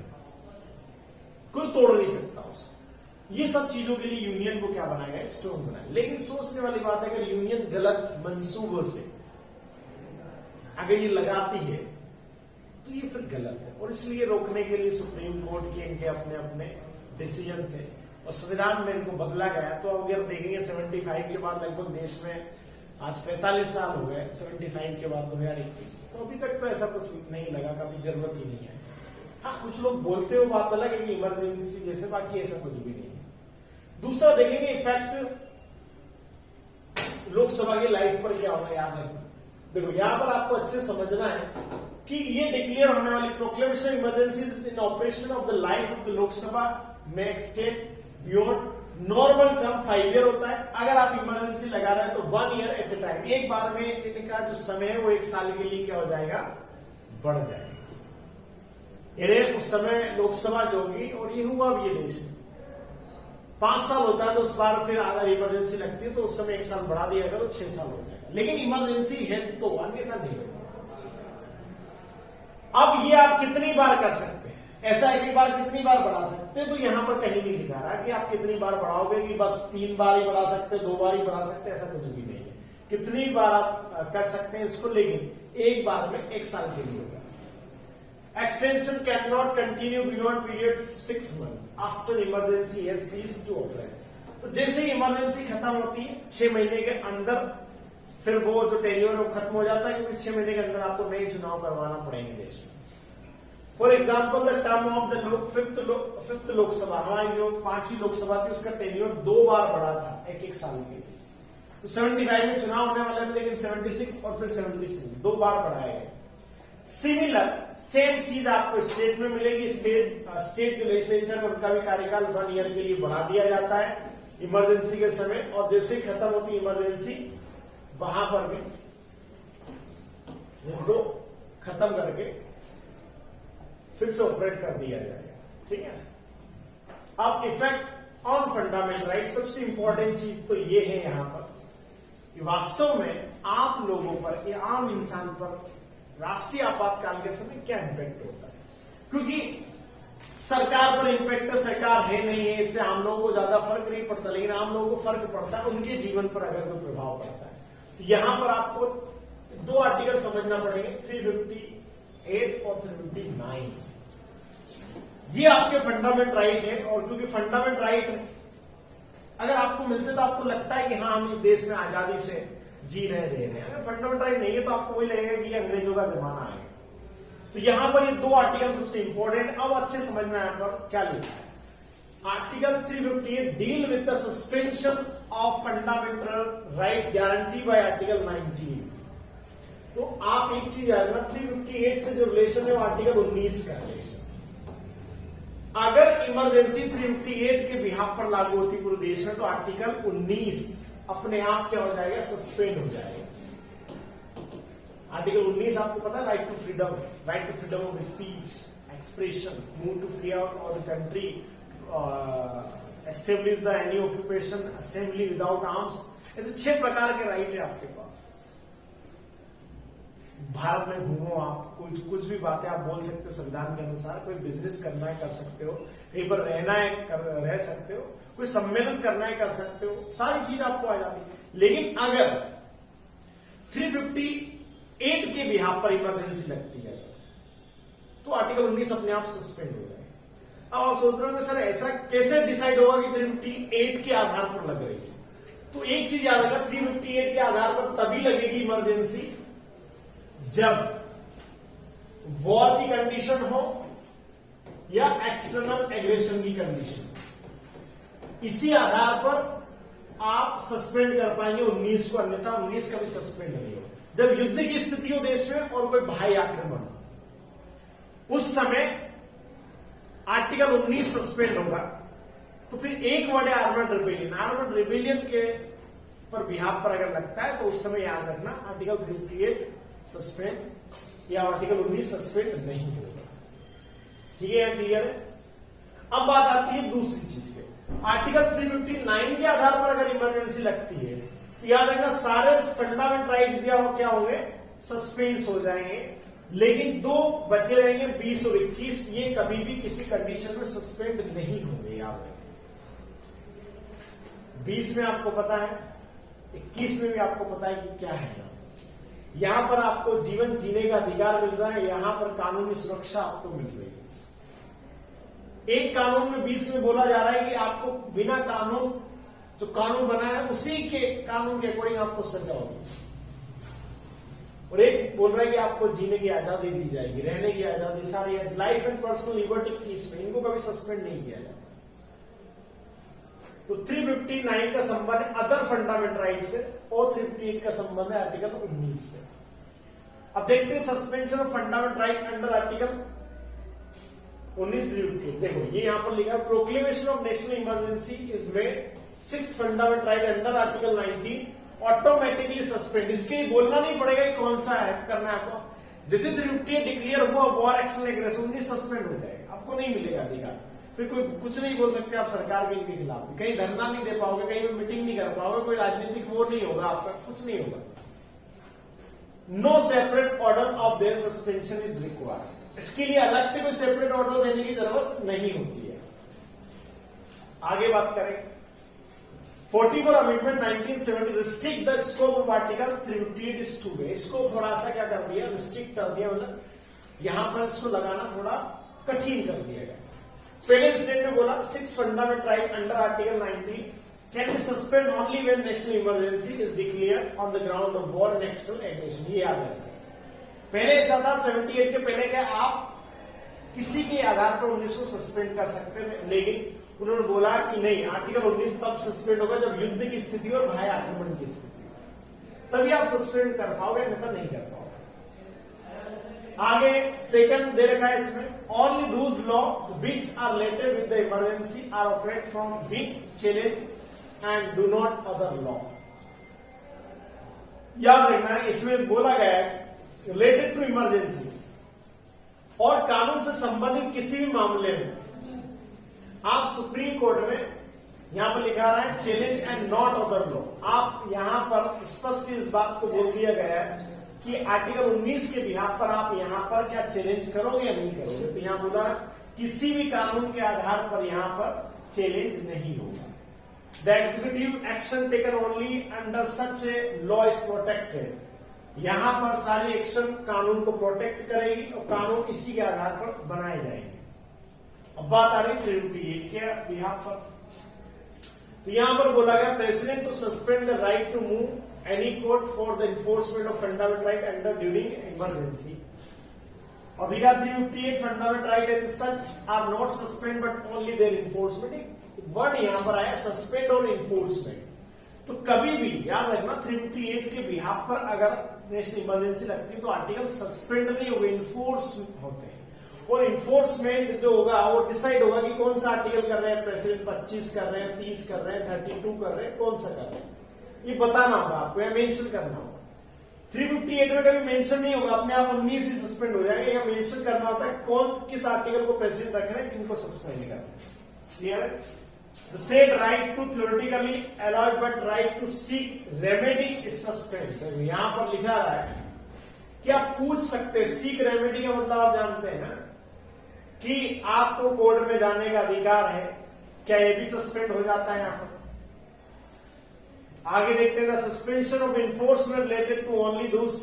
कोई तोड़ नहीं सकता उसको। ये सब चीजों के लिए यूनियन को क्या बनाया गया, स्ट्रॉन्ग बनाया। लेकिन सोचने वाली बात है, अगर यूनियन गलत मंसूबों से अगर ये लगाती है तो ये फिर गलत है, और इसलिए रोकने के लिए सुप्रीम कोर्ट के इनके अपने अपने डिसीजन थे और संविधान में इनको बदला गया। तो अगर देखेंगे 75 के बाद लगभग देश में आज 45 साल हो गए, 75 के बाद 2021, तो अभी तक तो ऐसा कुछ नहीं लगा, कभी जरूरत ही नहीं है। हाँ, कुछ लोग बोलते हो बात अलग है कि इमरजेंसी जैसे, बाकी ऐसा कुछ भी नहीं है। दूसरा देखेंगे इफेक्ट लोकसभा की लाइफ पर क्या होगा, याद रखना। देखो यहां पर आपको अच्छे समझना है कि ये डिक्लेयर होने वाली proclamation emergency in operation of the life of the Lok Sabha में extend beyond normal term 5 year होता है। अगर आप इमरजेंसी लगा रहे हैं तो 1 ईयर एट ए टाइम, एक बार में इनका जो समय है वो 1 साल के लिए क्या हो जाएगा, बढ़ जाएगा। उस समय लोकसभा जो होगी, और ये हुआ भी ये देश में 5 साल होता है, तो उस बार फिर अगर इमरजेंसी लगती है तो उस समय 1 साल बढ़ा दिया गया तो 6 साल हो जाएगा। लेकिन इमरजेंसी है तो, अन्यथा नहीं होगा। अब ये आप कितनी बार कर सकते हैं, ऐसा एक बार कितनी बार बढ़ा सकते हैं, तो यहां पर कहीं नहीं लिखा रहा कि आप कितनी बार बढ़ाओगे, कि बस 3 बार ही बढ़ा सकते, 2 बार ही बढ़ा सकते, ऐसा कुछ भी नहीं है। कितनी बार आप कर सकते हैं इसको, लेकिन एक बार में 1 साल के लिए होगा। Extension cannot continue beyond period 6 months after emergency has ceased to operate। तो जैसे ही इमरजेंसी खत्म होती है 6 महीने के अंदर फिर वो जो टेन्योर वो खत्म हो जाता है, क्योंकि 6 महीने के अंदर आपको नए चुनाव करवाना पड़ेंगे देश में। For example the term of the fifth Lok Sabha, हमारी जो 5वीं लोकसभा थी उसका टेन्योर 2 बार बढ़ा था, 1-1 साल के लिए। तो 75 में चुनाव होने वाले थे, लेकिन 76 और फिर 76 2 बार बढ़ाए गए। सिमिलर सेम चीज आपको स्टेट में मिलेगी। स्टेट जो लेजिस्लेचर है उनका भी कार्यकाल 1 ईयर के लिए बढ़ा दिया जाता है इमरजेंसी के समय, और जैसे ही खत्म होती इमरजेंसी वहां पर भी उनको खत्म करके फिर से ऑपरेट कर दिया जाएगा। ठीक है। अब इफेक्ट ऑन फंडामेंटल राइट, सबसे इंपॉर्टेंट चीज तो ये है यहां पर कि वास्तव में आप लोगों पर या आम इंसान पर राष्ट्रीय आपातकाल के समय क्या इंपैक्ट होता है। क्योंकि सरकार पर इंपैक्ट है, सरकार है नहीं है, इससे आम लोगों को ज्यादा फर्क नहीं पड़ता, लेकिन आम लोगों को फर्क पड़ता है उनके जीवन पर अगर कोई प्रभाव पड़ता है। तो यहां पर आपको 2 आर्टिकल समझना पड़ेंगे, 358 और 359। ये आपके फंडामेंटल राइट है, और क्योंकि फंडामेंटल राइट अगर आपको मिलते तो आपको लगता है कि हाँ हम इस देश में आजादी से जी रहे रहे हैं। अगर फंडामेंटल राइट नहीं है तो आपको वही लगेगा कि अंग्रेजों का जमाना है। तो यहां पर ये 2 आर्टिकल सबसे इंपॉर्टेंट, अब अच्छे समझना है पर क्या लिखा है। Article 358 deal with the suspension of fundamental right guarantee by article 19। तो आप एक चीज जानना, 358 से जो रिलेशन है वो आर्टिकल 19 का रिलेशन। अगर इमरजेंसी 358 के बिहाफ पर लागू होती पूरे देश में तो आर्टिकल 19 अपने आप क्या हो जाएगा, सस्पेंड हो जाएगा। आर्टिकल 19 आपको पता है, right to freedom of speech, expression, move to free out of the country, establish the any occupation, assembly without arms, ऐसे 6 प्रकार के राइट है आपके पास। भारत में घूमो आप, कुछ भी बातें आप बोल सकते हो संविधान के अनुसार, कोई बिजनेस करना है कर सकते हो, कहीं पर रहना है रह सकते हो, कोई सम्मेलन करना है कर सकते हो, सारी चीज आपको आ जाती। लेकिन अगर 358 के बिहाफ पर इमरजेंसी लगती है तो आर्टिकल 19 अपने आप सस्पेंड हो जाएगा। अब आप सोच रहे हो सर ऐसा कैसे डिसाइड होगा कि 358 के आधार पर लग रही है? तो एक चीज याद रखना, 358 के आधार पर तभी लगेगी इमरजेंसी जब वॉर की कंडीशन हो या एक्सटर्नल एग्रेशन की कंडीशन। इसी आधार पर आप सस्पेंड कर पाएंगे 19 को, अन्यथा 19 का भी सस्पेंड नहीं हो। जब युद्ध की स्थिति हो देश में और कोई बाह्य आक्रमण, उस समय आर्टिकल 19 सस्पेंड होगा। तो फिर एक वर्ड है आर्मर्ड रिबेलियन। आर्मर्ड रिबेलियन के पर बिहाफ पर अगर लगता है तो उस समय याद रखना आर्टिकल 358 सस्पेंड या आर्टिकल 19 सस्पेंड नहीं होगा। ठीक है, क्लियर है? अब बात आती है दूसरी चीज पे। आर्टिकल 359 के आधार पर अगर इमरजेंसी लगती है तो याद रखना सारे फंडामेंटल राइट दिया हो क्या होंगे, सस्पेंड हो जाएंगे। लेकिन 2 बचे रहेंगे, 20 और 21, ये कभी भी किसी कंडीशन में सस्पेंड नहीं होंगे। याद रखें 20 में आपको पता है, 21 में भी आपको पता है कि क्या है। यहां पर आपको जीवन जीने का अधिकार मिल रहा है, यहां पर कानूनी सुरक्षा आपको मिल रही है। एक कानून में 20 में बोला जा रहा है कि आपको बिना कानून, जो कानून बना है उसी के कानून के अकॉर्डिंग आपको सजा होगी। और एक बोल रहा है कि आपको जीने की आजादी दी जाएगी, रहने की आजादी, सारी life and personal liberty peace में, इनको कभी सस्पेंड नहीं किया जाता। तो 359 का संबंध है अदर फंडामेंटल राइट से और 358 का संबंध है आर्टिकल 19 से। अब देखते हैं suspension of fundamental right under article 19 358। देखो ये यहां पर लिखा है, proclamation of national emergency is made 6 fundamental right under article 19 automatically suspend. इसके लिए बोलना नहीं पड़ेगा कि कौन सा है करना है आपको। जैसे 358 डिक्लेयर हुआ वॉर एक्शन एग्रेशन, 19 सस्पेंड हो जाएगा, आपको नहीं मिलेगा अधिकार। फिर कोई कुछ नहीं बोल सकते आप सरकार के इनके खिलाफ, कहीं धरना नहीं दे पाओगे, कहीं मीटिंग नहीं कर पाओगे, कोई राजनीतिक वो नहीं होगा आपका, कुछ नहीं होगा। No separate order of their suspension is required. इसके लिए अलग से कोई सेपरेट ऑर्डर देने की जरूरत नहीं होती है। आगे बात करें 44 amendment 1970 restrict the scope of article 358 is two way. इसको थोड़ा सा क्या कर दिया, रिस्ट्रिक्ट कर दिया, मतलब यहां पर इसको लगाना थोड़ा कठिन कर दिया गया। पहले स्टेट में बोला 6 fundamental right under article 19 can be suspend only when national emergency is declared on the ground of war and external aggression. ये याद रखें। पहले ऐसा था 78 के पहले क्या आप किसी के आधार पर 19 को सस्पेंड कर सकते थे, लेकिन उन्होंने बोला कि नहीं, आर्टिकल 19 तब सस्पेंड होगा जब युद्ध की स्थिति और बाह्य आक्रमण की स्थिति, तभी आप सस्पेंड कर पाओगे, नहीं तो नहीं कर पाओगे। आगे सेकंड दे रखा है इसमें, only those law which are related with the emergency are operate from big challenge and do not other law. याद रखना है इसमें बोला गया है रिलेटेड टू इमरजेंसी और कानून से संबंधित किसी भी मामले में आप सुप्रीम कोर्ट में, यहां पर लिखा रहा है challenge and not other law. आप यहां पर स्पष्ट इस बात को बोल दिया गया है कि आर्टिकल 19 के बिहाफ पर आप यहां पर क्या चैलेंज करोगे या नहीं करोगे। तो यहां बोला किसी भी कानून के आधार पर यहां पर चैलेंज नहीं होगा। The executive action taken only under such a law is protected. यहां पर सारी एक्शन कानून को प्रोटेक्ट करेगी और कानून इसी के आधार पर बनाए जाएंगे। अब बात आ रही 358 के बिहाफ पर। तो यहां पर बोला गया president to suspend the right to move any court for the enforcement of fundamental right under during emergency. अधिकार 358 fundamental right as such are not suspend but only their enforcement. Word यहां पर आया सस्पेंड और enforcement. तो कभी भी याद रखना 358 के बिहाफ पर अगर नेशनल इमरजेंसी लगती है तो आर्टिकल सस्पेंड नहीं होगा, इन्फोर्स होते हैं। और इन्फोर्समेंट जो होगा वो डिसाइड होगा कि कौन सा आर्टिकल कर रहे हैं प्रेसिडेंट, 25 कर रहे हैं, 30 कर रहे हैं, 32 कर रहे हैं, कौन सा कर रहे हैं, ये बताना होगा आपको या मेंशन करना होगा। 358 में कभी मेंशन नहीं होगा, अपने आप 19 ही सस्पेंड हो जाएगा। यह मेंशन करना होता है कौन किस आर्टिकल को प्रेसिडेंट रख रहे हैं, किनको सस्पेंड करना है। क्लियर है? The said right to theoretically allowed but right to seek remedy is suspended। तो यहां पर लिखा रहा है कि आप पूछ सकते हैं, सीक रेमेडी का मतलब आप जानते हैं ना कि आपको कोर्ट में जाने का अधिकार है, क्या ये भी सस्पेंड हो जाता है यहां पर? आगे देखते हैं, suspension of enforcement related to only those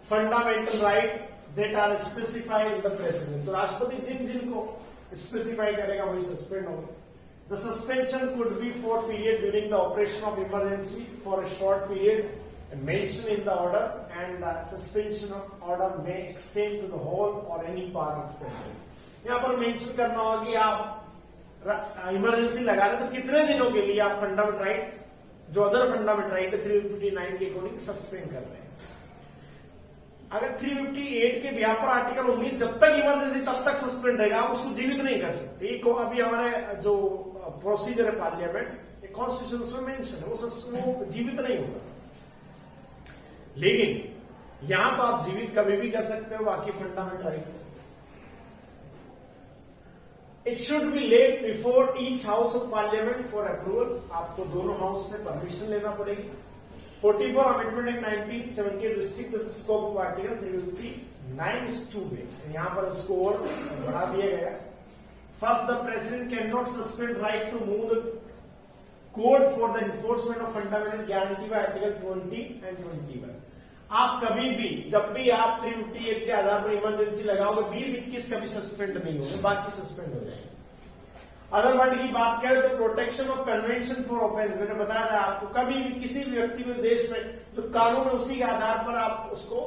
fundamental right that are specified in the president. तो राष्ट्रपति जिन जिन को स्पेसिफाई करेगा वही सस्पेंड होगा। The suspension could be for period during the operation of emergency for a short period mentioned in the order, and the suspension of order may extend to the whole or any part of country। यहाँ पर mention करना होगा कि आप emergency लगा रहे तो कितने दिनों के लिए आप फंडामेंटल राइट, जो अदर फंडामेंटल राइट 359 के अकॉर्डिंग सस्पेंड कर रहे हैं। अगर 358 के बिहार पर आर्टिकल 19 जब तक इमरजेंसी तब तक सस्पेंड रहेगा, आप उसको जीवित नहीं कर सकते। अभी हमारे जो प्रोसीजर है पार्लियामेंट कॉन्स्टिट्यूशन उसमें मेंशन है, वो जीवित नहीं होगा। लेकिन यहां तो आप जीवित कभी भी कर सकते हो, बाकी fundamental right. It should be laid before each house of parliament for approval. आपको दोनों हाउस से परमिशन लेना पड़ेगी। 44 amendment act 1978 restrict the scope of article 359 में यहां पर उसको और बढ़ा दिया गया। First, the president can not suspend right to move the court for the enforcement of fundamental guarantee by article 20 and 21। आप कभी भी जब भी आप 358 के आधार पर इमरजेंसी लगाओगे 20-21 कभी सस्पेंड नहीं होंगे, बाकी सस्पेंड हो जाएंगे। अदर वर्ड की बात करें तो protection of convention for offence, मैंने बताया था आपको, कभी भी किसी भी व्यक्ति को इस देश में जो कानून है उसी के आधार पर आप उसको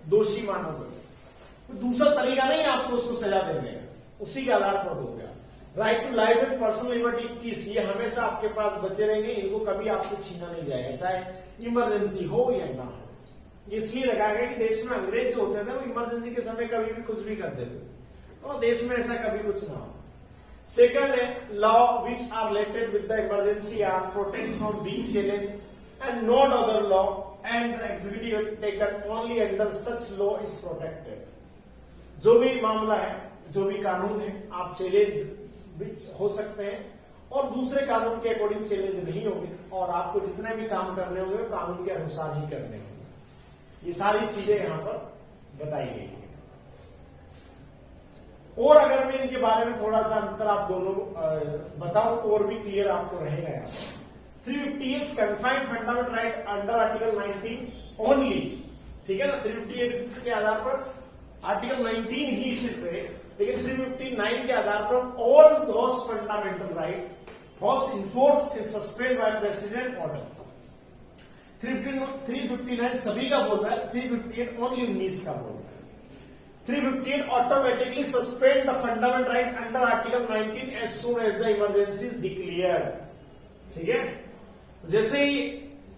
दोषी मानोगे। दूसरा तरीका नहीं आपको उसको सजा देने का, उसी के आधार पर हो गया। Right to life and personal liberty 21, ये हमेशा आपके पास बचे रहेंगे, इनको कभी आपसे छीना नहीं जाएगा, चाहे इमरजेंसी हो या ना हो। इसलिए लगाया गया कि देश में अंग्रेज जो होते थे वो इमरजेंसी के समय कभी भी कुछ भी करते थे, तो देश में ऐसा कभी कुछ ना हो। सेकंड है, law which are related with the emergency are protect from being challenge and not other law and the executive taken only under such law is protected. जो भी मामला है, जो भी कानून है, आप चैलेंज हो सकते हैं और दूसरे कानून के अकॉर्डिंग चैलेंज नहीं होंगे, और आपको जितने भी काम करने होंगे कानून के अनुसार ही करने होंगे। ये सारी चीजें यहां पर बताई गई है। और अगर मैं इनके बारे में थोड़ा सा अंतर आप दोनों बताऊं तो और भी क्लियर आपको रहेगा। यहाँ 358 confined fundamental right under article 19 only, ठीक है ना। 358 के आधार पर आर्टिकल 19 ही सिर्फ है, लेकिन 359 के आधार पर all those fundamental right was enforced and suspend by president order. 359 सभी का बोल रहा है, 358 ओनली 19 का बोल रहा है। 358 automatically suspend the fundamental right under article 19 as soon as the emergency is declared, ठीक है। जैसे ही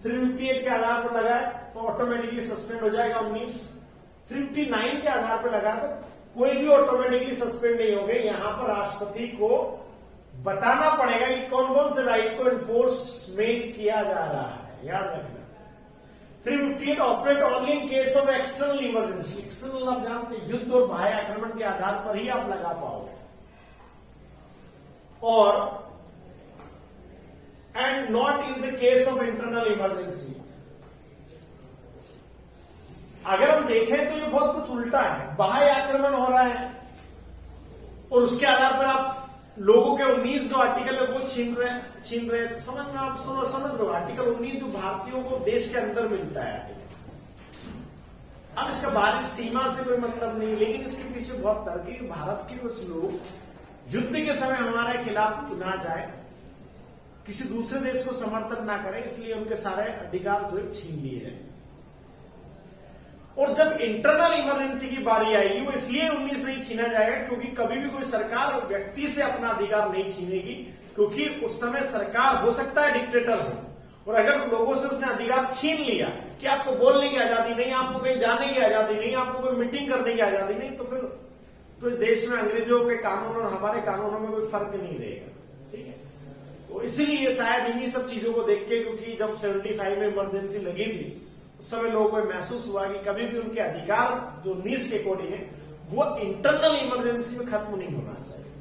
358 के आधार पर लगाए तो ऑटोमेटिकली सस्पेंड हो जाएगा 19। 359 के आधार पर लगा तो कोई भी ऑटोमेटिकली सस्पेंड नहीं होंगे। यहां पर राष्ट्रपति को बताना पड़ेगा कि कौन कौन से राइट को एनफोर्समेंट किया जा रहा है, याद रखना। 358 operate only in case of external emergency. External आप जानते हैं, युद्ध और बाह्य आक्रमण के आधार पर ही आप लगा पाओगे। और and not is the case of internal emergency. अगर हम देखें तो ये बहुत कुछ उल्टा है। बाह्य आक्रमण हो रहा है और उसके आधार पर आप लोगों के 19 जो आर्टिकल है वो छीन रहे हैं, तो समझ में आप समझ लो। आर्टिकल 19 जो भारतीयों को देश के अंदर मिलता है आर्टिकल। अब इसका बाहरी सीमा से कोई मतलब नहीं, लेकिन इसके पीछे बहुत तर्क है कि भारत के कुछ लोग युद्ध के समय हमारे खिलाफ ना जाए, किसी दूसरे देश को समर्थन ना करें, इसलिए उनके सारे अधिकार जो है छीन लिए जाए। और जब इंटरनल इमरजेंसी की बारी आएगी वो इसलिए 19 नहीं छीना जाएगा क्योंकि कभी भी कोई सरकार व्यक्ति से अपना अधिकार नहीं छीनेगी, क्योंकि उस समय सरकार हो सकता है डिक्टेटर हो, और अगर लोगों से उसने अधिकार छीन लिया कि आपको बोलने की आजादी नहीं, आपको कहीं जाने की आजादी नहीं, आपको कोई मीटिंग करने की आजादी नहीं, तो फिर तो इस देश में अंग्रेजों के कानून और हमारे कानूनों में कोई फर्क नहीं रहेगा, ठीक है। तो इसीलिए शायद इन्हीं सब चीजों को देख के, क्योंकि जब 75 में इमरजेंसी लगी थी उस समय लोगों को महसूस हुआ कि कभी भी उनके अधिकार जो नीड्स के अकॉर्डिंग है वो इंटरनल इमरजेंसी में खत्म नहीं होना चाहिए।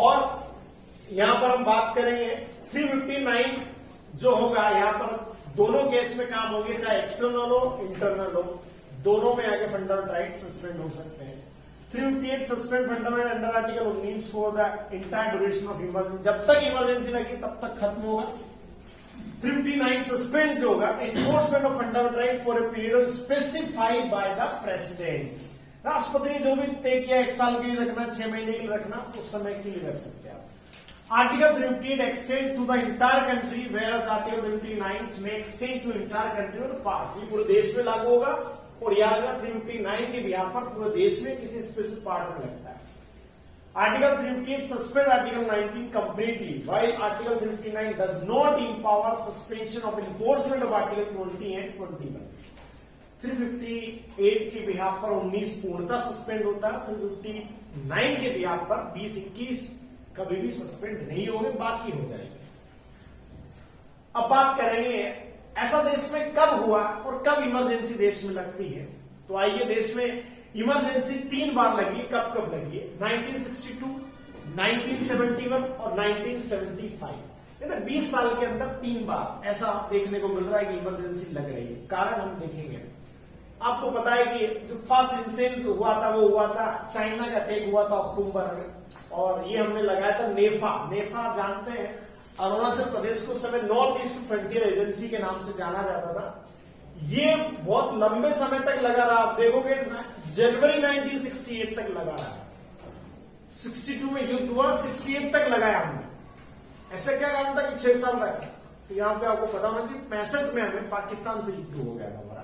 और यहां पर हम बात करेंगे 359 जो होगा, यहां पर दोनों केस में काम होंगे, चाहे एक्सटर्नल हो इंटरनल हो, दोनों में आगे फंडामेंटल राइट सस्पेंड हो सकते हैं। 358 suspend fundamental under article 19 for the entire duration of emergency, जब तक इमरजेंसी लगी तब तक खत्म होगा। 359 सस्पेंड जो होगा, enforcement of fundamental right for a period specified by the president. राष्ट्रपति ने जो भी तय किया 1 साल के लिए रखना, 6 महीने के लिए रखना, उस समय के लिए रख सकते हैं आप। Article 358 extend to the entire country, whereas article 359 में एक्सटेंड टू इंटायर कंट्री और पार्ट, ये पूरे देश में लागू होगा। और याद रखना 359 के बिहार पर पूरे देश में किसी स्पेसिफिक पार्ट में लगता है। Article 358 suspend article 19 completely, while article 359 does not empower suspension of enforcement of article 20 and 21। 358 के बिहार पर 19 पूर्णतः सस्पेंड होता है, 359 के बिहार पर 20-21 कभी भी सस्पेंड नहीं होंगे, बाकी हो जाएंगे। अब बात करेंगे ऐसा देश में कब हुआ और कब इमरजेंसी देश में लगती है। तो आइए, देश में इमरजेंसी 3 बार लगी, कब कब लगी है? 1962, 1971 और 1975, है ना। 20 साल के अंदर 3 बार ऐसा देखने को मिल रहा है कि इमरजेंसी लग रही है। कारण हम देखेंगे। आपको पता है कि जो फर्स्ट इंसेंस हुआ था वो हुआ था, चाइना का अटैक हुआ था अक्टूबर में, और ये हमने लगाया था नेफा। नेफा आप जानते हैं, अरुणाचल प्रदेश को उस समय नॉर्थ ईस्ट फ्रंटियर एजेंसी के नाम से जाना जाता था। ये बहुत लंबे समय तक लगा रहा, आप देखोगे जनवरी 1968 तक लगा रहा। 62 में युद्ध हुआ, 68 तक लगाया हमने। ऐसा क्या कारण था कि 6 साल रखा? तो यहाँ पे आपको पता होना चाहिए 65 में हमें पाकिस्तान से युद्ध हो गया था हमारा,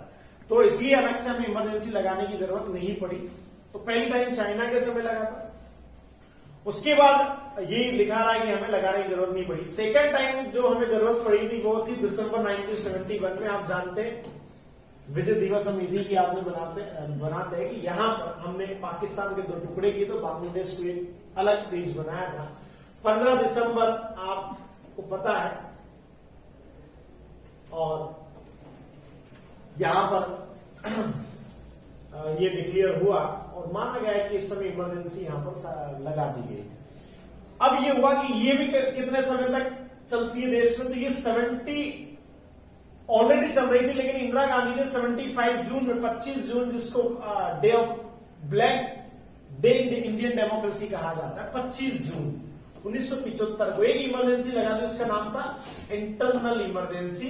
तो इसलिए अलग से हमें इमरजेंसी लगाने की जरूरत नहीं पड़ी। तो पहली टाइम चाइना के समय लगा था, उसके बाद ये लिखा रहा है कि हमें लगाने की जरूरत नहीं पड़ी। सेकेंड टाइम जो हमें जरूरत पड़ी थी वो थी दिसंबर 1971 में। आप जानते हैं विजय दिवस हम इसी की आपने बनाते हैं कि यहां पर हमने पाकिस्तान के 2 टुकड़े किए तो बांग्लादेश को एक अलग देश बनाया था। 15 दिसंबर आपको पता है, और यहां पर ये डिक्लेयर हुआ और माना गया कि इस समय इमरजेंसी यहां पर लगा दी गई। अब ये हुआ कि ये भी कितने समय तक चलती है देश में, तो ये 70 ऑलरेडी चल रही थी, लेकिन इंदिरा गांधी ने 75 जून में, 25 जून जिसको day of black day in Indian democracy कहा जाता है, 25 जून 1975 को एक इमरजेंसी लगा दी। उसका नाम था internal emergency,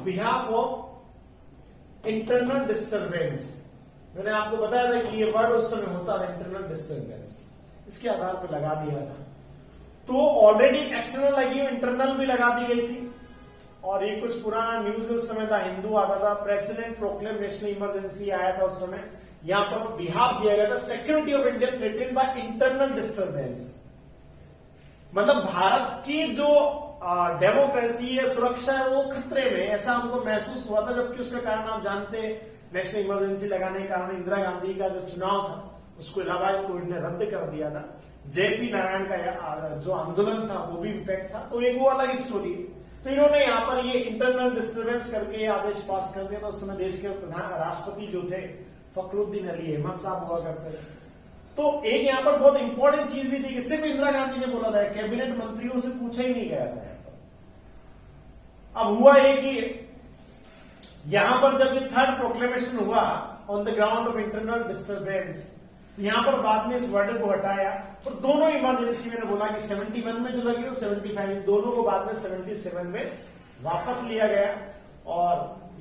behalf of internal disturbance. मैंने आपको बताया था कि ये वर्ड उस समय होता था इंटरनल डिस्टर्बेंस, इसके आधार पर लगा दिया था। तो ऑलरेडी एक्सटर्नल लगी हुई, इंटरनल भी लगा दी गई थी। और ये कुछ पुराना न्यूज उस समय था, हिंदू आता था, प्रेसिडेंट प्रोक्लेम नेशनल इमरजेंसी आया था उस समय। यहां पर बिहाफ दिया गया था, security of India threatened by internal disturbance, मतलब भारत की जो डेमोक्रेसी है, सुरक्षा है, वो खतरे में, ऐसा हमको महसूस हुआ था। जबकि उसका कारण आप जानते हैं, नेशनल इमरजेंसी लगाने के कारण इंदिरा गांधी का जो चुनाव था उसको इलाहाबाद कोर्ट ने रद्द कर दिया था। जेपी नारायण का जो आंदोलन था वो भी इम्पैक्ट था, तो एक वो अलग स्टोरी है। तो इन्होंने यहाँ पर ये इंटरनल डिस्टर्बेंस करके आदेश पास कर दिया था। उस समय देश के प्रधान राष्ट्रपति जो थे फखरुद्दीन अली अहमद साहब हुआ करते थे। तो एक यहाँ पर बहुत इंपॉर्टेंट चीज भी थी, इससे भी इंदिरा गांधी ने बोला था, कैबिनेट मंत्रियों से पूछा ही नहीं गया था यहाँ पर। अब हुआ ये कि यहां पर जब ये 3rd प्रोक्लेमेशन हुआ on the ground of internal disturbance, तो यहां पर बाद में इस वर्ड को हटाया और दोनों इमरजेंसी मैंने बोला कि 71 में जो लगी और 75, दोनों को बाद में 77 में वापस लिया गया। और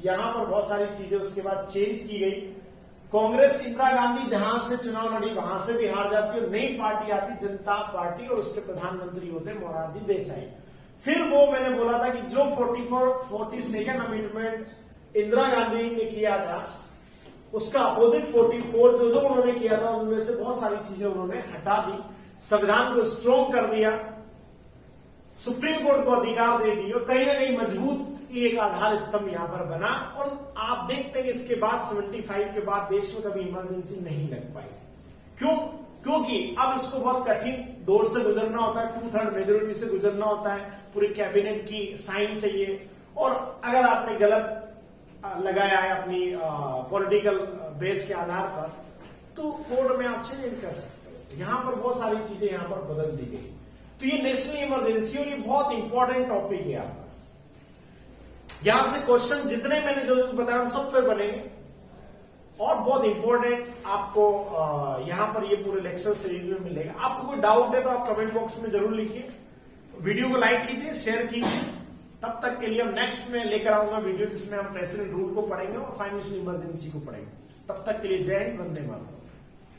यहां पर बहुत सारी चीजें उसके बाद चेंज की गई। कांग्रेस, इंदिरा गांधी जहां से चुनाव लड़ी वहां से भी हार जाती और नई पार्टी आती, जनता पार्टी, और उसके प्रधानमंत्री होते मोरारजी देसाई। फिर वो मैंने बोला था कि जो 42nd अमेंडमेंट इंदिरा गांधी ने किया था उसका अपोजिट 44 जो उन्होंने किया था, उनमें से बहुत सारी चीजें उन्होंने हटा दी, संविधान को स्ट्रॉन्ग कर दिया। सुप्रीम कोर्ट को अधिकार दे दिए और कहीं ना कहीं मजबूत एक आधार स्तंभ यहां पर बना। और आप देखते हैं कि इसके बाद 75 के बाद देश में कभी इमरजेंसी नहीं लग पाई। क्यों? क्योंकि अब इसको बहुत कठिन दौर से गुजरना होता है, 2/3 मेजोरिटी से गुजरना होता है, पूरी कैबिनेट की साइन चाहिए। और अगर आपने गलत लगाया है अपनी पॉलिटिकल बेस के आधार पर, तो कोर्ट में आप चेंज कर सकते हो। यहां पर बहुत सारी चीजें यहां पर बदल दी गई। तो ये नेशनल इमरजेंसी और ये बहुत इंपॉर्टेंट टॉपिक है आपका। यहां से क्वेश्चन जितने मैंने जो बताया सब पे बनेंगे और बहुत इंपॉर्टेंट आपको यहां पर ये पूरे लेक्चर सीरीज में मिलेगा। आपको कोई डाउट है तो आप कमेंट बॉक्स में जरूर लिखिए, वीडियो को लाइक कीजिए, शेयर कीजिए। तब तक के लिए हम नेक्स्ट में लेकर आऊंगा वीडियो जिसमें हम प्रेसिडेंट रूल को पढ़ेंगे और फाइनेंशियल इमरजेंसी को पढ़ेंगे। तब तक के लिए जय हिंद, वंदे मातरम।